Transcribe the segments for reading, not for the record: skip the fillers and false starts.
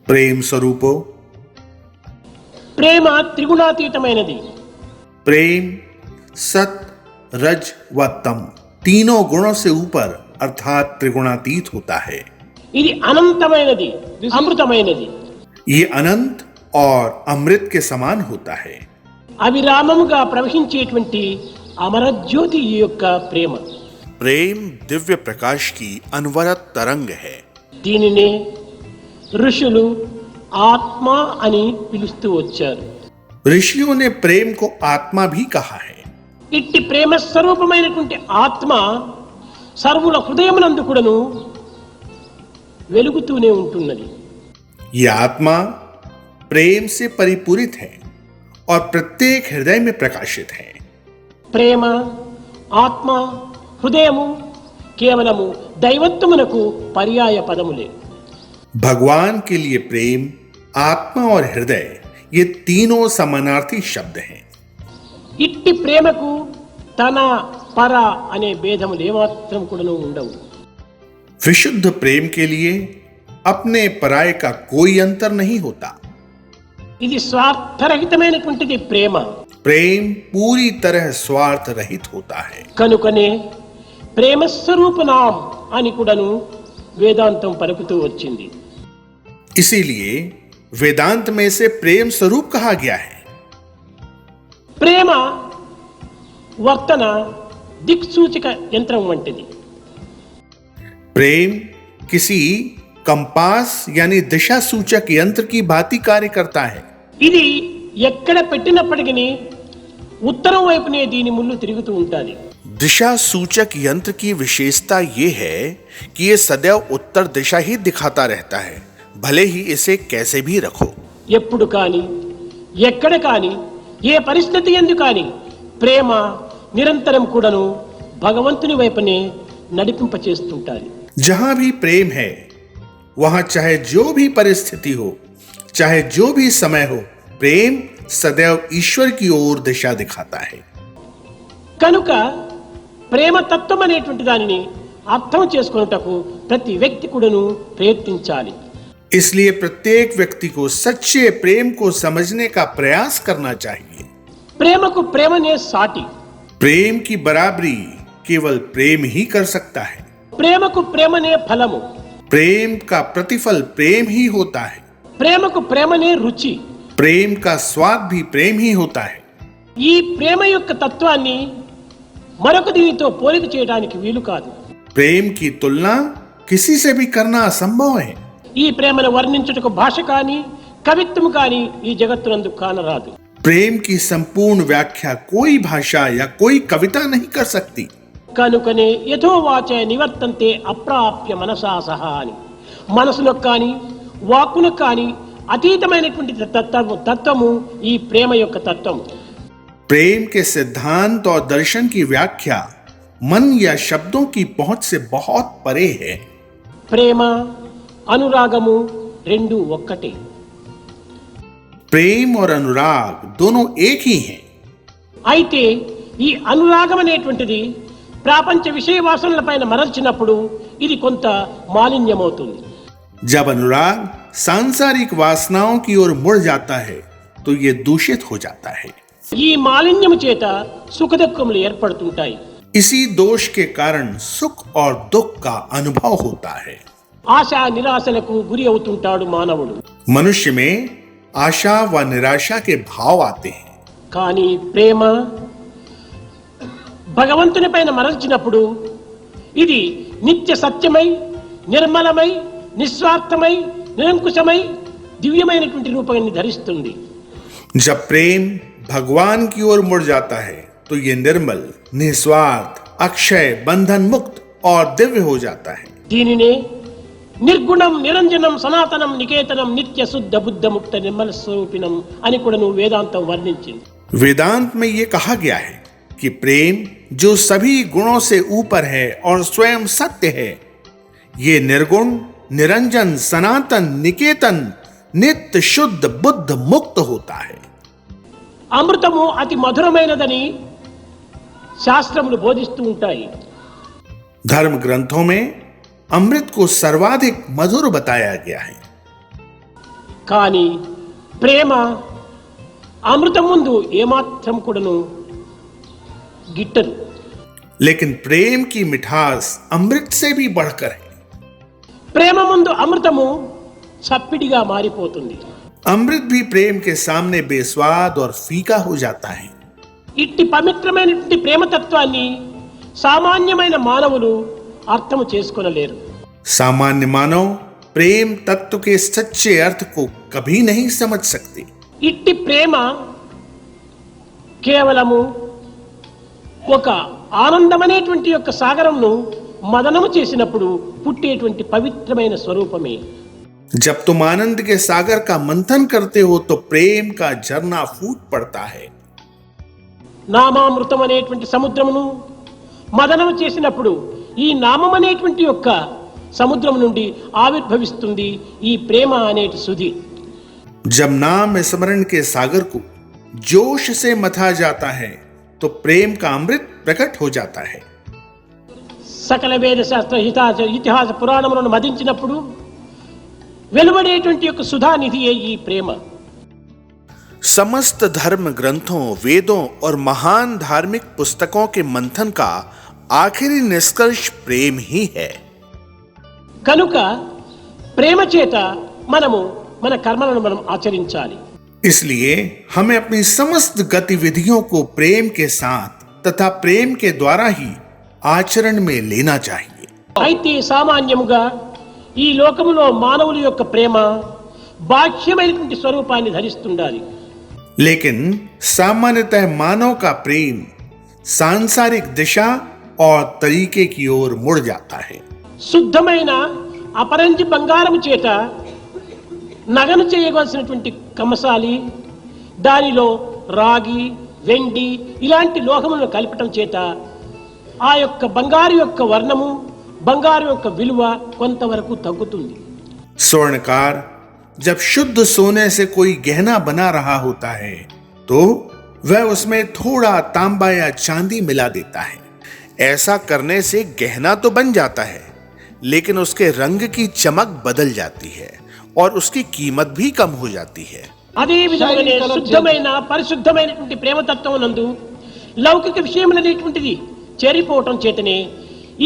प्रेम स्वरूपो ప్రేమ త్రిగుణాతీతమైనది. प्रेम सत रज व तम तीनों गुणों से ऊपर अर्थात त्रिगुणातीत होता है। ఇది అనంతమైనది, అమృతమైనది. ये अनंत और अमृत के समान होता है। అవిరామముగా ప్రవహించేటువంటి అమరజ్యోతి ఈ యొక్క ప్రేమ. प्रेम दिव्य प्रकाश की अनवरत तरंग है। దీనినే ఋషులు ఆత్మ అని పిలుస్తూ వచ్చారు. ऋषियों ने प्रेम को आत्मा भी कहा है। ఇట్టి ప్రేమ స్వరూపమైనటువంటి ఆత్మ సర్వుల హృదయమునందు కూడాను వెలుగుతూనే ఉంటున్నది. ये आत्मा प्रेम से परिपूरित है और प्रत्येक हृदय में प्रकाशित है। ప్రేమ, ఆత్మ, హృదయము కేవలము దైవత్వమునకు పర్యాయ పదములే. भगवान के लिए प्रेम, आत्मा और हृदय ये तीनों समानार्थी शब्द हैं। ఇట్టి ప్రేమకు తన పర అనే భేదములు ఏమాత్రం కూడాను ఉండవు. विशुद्ध प्रेम के लिए अपने पराय का कोई अंतर नहीं होता। ఇది స్వార్థరహితమైనటువంటిది ప్రేమ. प्रेम पूरी तरह स्वार्थ रहित होता है। కనుకనే ప్రేమ స్వరూపనాం అని కూడాను వేదాంతం పలుకుతూ వచ్చింది. इसीलिए वेदांत में से प्रेम स्वरूप कहा गया है। ప్రేమ వర్తన దిక్సూచిక యంత్రం వంటిది. प्रेम किसी कंपास यानी दिशा सूचक यंत्र की भांति कार्य करता है। ఇది ఎక్కడ పెట్టినప్పటికీ ఉత్తరం వైపునే దీని ముళ్ళు తిరుగుతూ ఉంటుంది. दिशा सूचक यंत्र की विशेषता ये है कि ये सदैव उत्तर दिशा ही दिखाता रहता है, भले ही इसे कैसे भी रखो। ఎప్పుడు కానీ ఎక్కడ కానీ ఏ పరిస్థితి ఎందు కానీ ప్రేమ నిరంతరం కూడాను భగవంతుని వైపునే నడిపింపచేస్తుంటారు. जहां भी प्रेम है वहां चाहे जो भी परिस्थिति हो, चाहे जो भी समय हो, प्रेम सदैव ईश्वर की ओर दिशा दिखाता है। కనుక ప్రేమ తత్వం అనేటువంటి దానిని అర్థం చేసుకొనుటకు ప్రతి వ్యక్తి కూడాను ప్రయత్నించాలి. इसलिए प्रत्येक व्यक्ति को सच्चे प्रेम को समझने का प्रयास करना चाहिए। ప్రేమకు ప్రేమనే సాటి. प्रेम की बराबरी केवल प्रेम ही कर सकता है। ప్రేమకు ప్రేమనే ఫలము. प्रेम का प्रतिफल प्रेम ही होता है। ప్రేమకు ప్రేమనే రుచి. प्रेम का स्वाद भी प्रेम ही होता है। ఈ ప్రేమ యొక్క తత్వాన్ని మరొక దీనితో పోలిక చేయడానికి వీలు కాదు. प्रेम की तुलना किसी से भी करना असंभव है। ఈ ప్రేమను వర్ణించుటకు భాష కానీ కవిత్వం కానీ ఈ జగత్తునందు కానరాదు. प्रेम की संपूर्ण व्याख्या कोई भाषा या कोई कविता नहीं कर सकती। కనుకనే యథోవాచ నివర్తంతే అప్రాప్య మనసా సహా అని మనసులకు కానీ వాక్కులకు కానీ అతీతమైనటువంటి తత్వము ఈ ప్రేమ యొక్క తత్వము. प्रेम के सिद्धांत और दर्शन की व्याख्या मन या शब्दों की पहुंच से बहुत परे है। ప్రేమ అనురాగము రెండు ఒక్కటే. प्रेम और अनुराग दोनों एक ही हैं। అయితే ఈ అనురాగం అనేటువంటిది ప్రాపంచ విషయ వాసనలపైన మరల్చినప్పుడు ఇది కొంత మాలిన్యమవుతుంది. जब अनुराग सांसारिक वासनाओं की ओर मुड़ जाता है तो ये दूषित हो जाता है। ఈ మాలిన్యము చేత సుఖదుఖములు ఏర్పడుతుంటాయి. इसी दोष के कारण सुख और दुख का अनुभव होता है। ఆశా నిరాశలకు గురి అవుతుంటాడు మానవుడు. मनुष्य में आशा व निराशा के भाव आते हैं। కానీ ప్రేమ భగవంతుని పైన మరల్చినప్పుడు ఇది నిత్య సత్యమై నిర్మలమై నిస్వార్థమై నిరంకుశమై దివ్యమైనటువంటి రూపాన్ని ధరిస్తుంది. जब प्रेम भगवान की ओर मुड़ जाता है तो ये निर्मल, निस्वार्थ, अक्षय, बंधन मुक्त और दिव्य हो जाता है। దీనినే నిర్గుణం నిరంజనం సనాతనం నికేతనం నిత్య శుద్ధ బుద్ధ ముక్త నిర్మల స్వరూపిణం అని కూడా నువ్వు వేదాంతం వర్ణించింది. वेदांत में ये कहा गया है कि प्रेम जो सभी गुणों से ऊपर है और स्वयं सत्य है, ये निर्गुण, निरंजन, सनातन, निकेतन, नित्य शुद्ध बुद्ध मुक्त होता है। అమృతము అతి మధురమైనదని శాస్త్రములు బోధిస్తూ ఉంటాయి. धर्म ग्रंथों में अमृत को सर्वाधिक मधुर बताया गया है। కానీ ప్రేమ అమృతం ముందు ఏమాత్రం కూడాను గిట్టదు. लेकिन प्रेम की मिठास अमृत से भी बढ़कर है. ప్రేమ ముందు అమృతము చప్పిడిగా మారిపోతుంది. अमृत भी प्रेम के सामने बेस्वाद और फीका हो जाता है. ఇట్టి పవిత్రమైనటువంటి ప్రేమతత్వాన్ని సామాన్యమైన మానవులు అర్థము చేసుకొనలేరు. सामान्य मानव प्रेम तत्व के सच्चे अर्थ को कभी नहीं समझ सकते. ఇట్టి ప్రేమ కేవలము ఒక ఆనందమనేటువంటి యొక్క సాగరంను మదనము చేసినప్పుడు పుట్టేటువంటి పవిత్రమైన స్వరూపమే. जब तुम आनंद के सागर का मंथन करते हो तो प्रेम का झरना फूट पड़ता है. నామామృతం అనేటువంటి సముద్రమును మదనము చేసినప్పుడు ఈ నామం అనేటువంటి యొక్క సముద్రం నుండి ఆవిర్భవిస్తుంది ఈ ప్రేమ అనేటి సుధి. जब नाम स्मरण के सागर को जोश से मथा जाता है तो प्रेम का अमृत प्रकट हो जाता है. సకల వేద శాస్త్ర ఇతిహాస పురాణములను మదించినప్పుడు వెలువడేటువంటి యొక్క సుధానిధియే ఈ ప్రేమ. समस्त धर्म ग्रंथों, वेदों और महान धार्मिक पुस्तकों के मंथन का आखिरी निष्कर्ष प्रेम ही है. కనుక ప్రేమ చేత మనము మన కర్మలను మనం ఆచరించాలి. इसलिए हमें अपनी समस्त गतिविधियों को प्रेम के साथ तथा प्रेम के द्वारा ही आचरण में लेना चाहिए. అయితే సామాన్యముగా ఈ లోకములో మానవుల యొక్క ప్రేమ బాహ్యమైనటువంటి స్వరూపాన్ని ధరిస్తుండాలి. लेकिन सामान्यतः मानव का प्रेम सांसारिक दिशा और तरीके की ओर मुड़ जाता है. శుద్ధమైన అపరంజి బంగారము చేత నగను చేయవలసినటువంటి కమసాలి దానిలో రాగి, వెండి ఇలాంటి లోహములను కలపటం చేత ఆ యొక్క బంగారు యొక్క వర్ణము, బంగారు యొక్క విలువ కొంతవరకు తగ్గుతుంది. स्वर्णकार जब शुद्ध सोने से कोई गहना बना रहा होता है तो वह उसमें थोड़ा तांबा या चांदी मिला देता है. ऐसा करने से गहना तो बन जाता है लेकिन उसके रंग की चमक बदल जाती है और उसकी कीमत भी कम हो जाती है. అదే విధంగానే శుద్ధమైన పరిశుద్ధమైనటువంటి ప్రేమతత్వం నందు లౌకిక విషయములనేటువంటిది చేరిపోవటం చేతనే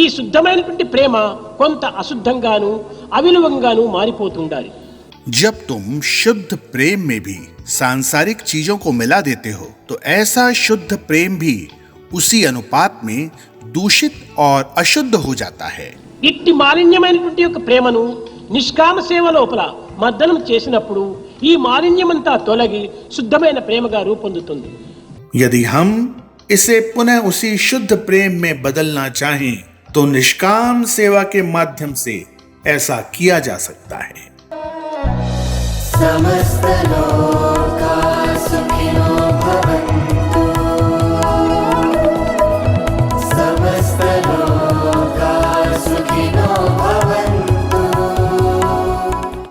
ఈ శుద్ధమైనటువంటి ప్రేమ కొంత అశుద్ధంగాను అవిలువంగాను మారిపోతుండాలి. जब तुम शुद्ध प्रेम में भी सांसारिक चीजों को मिला देते हो तो ऐसा शुद्ध प्रेम भी उसी अनुपात में दूषित और अशुद्ध हो जाता है. ఇట్టి మాలిన్యమైనటువంటి యొక్క ప్రేమను నిష్కామ సేవ లోపల మర్దనం చేసినప్పుడు ఈ మాలిన్యమంతా తొలగి శుద్ధమైన ప్రేమగా రూపొందుతుంది. यदि हम इसे पुनः उसी शुद्ध प्रेम में बदलना चाहें तो निष्काम सेवा के माध्यम से ऐसा किया जा सकता है. समस्त लोक